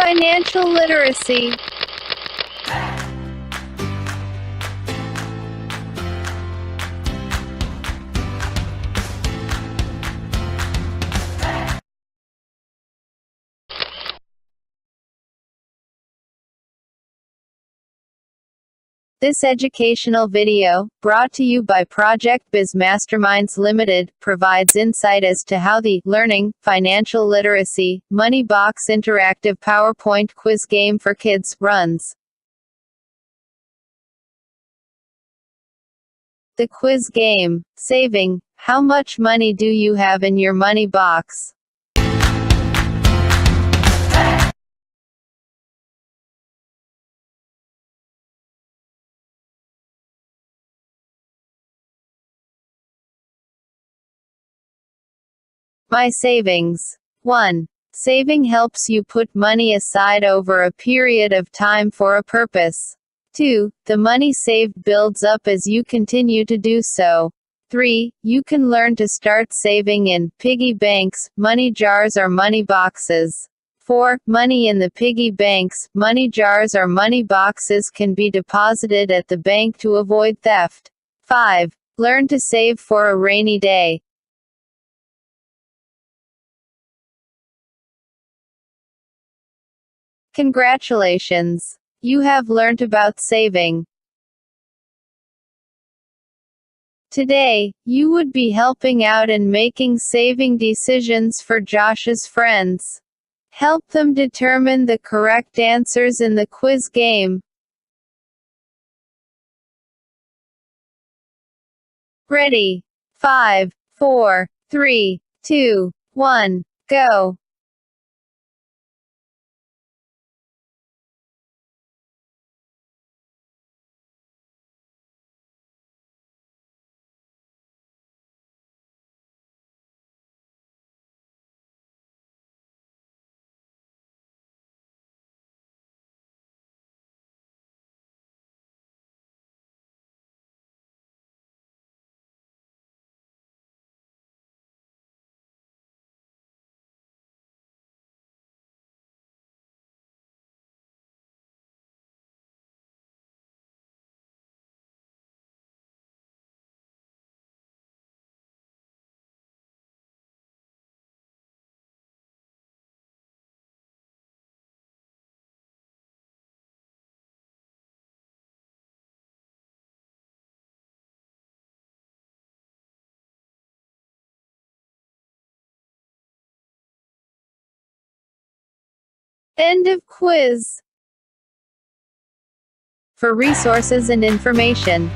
Financial literacy. This educational video, brought to you by Project Biz Masterminds Limited, provides insight as to how the Learning Financial Literacy Money Box interactive PowerPoint quiz game for kids runs. The quiz game. Saving. How much money do you have in your money box? My savings. 1. Saving helps you put money aside over a period of time for a purpose. 2. The money saved builds up as you continue to do so. 3. You can learn to start saving in piggy banks, money jars or money boxes. 4. Money in the piggy banks, money jars or money boxes can be deposited at the bank to avoid theft. 5. Learn to save for a rainy day. Congratulations! You have learned about saving. Today, you would be helping out and making saving decisions for Josh's friends. Help them determine the correct answers in the quiz game. Ready? 5, 4, 3, 2, 1, go! End of quiz. For resources and information,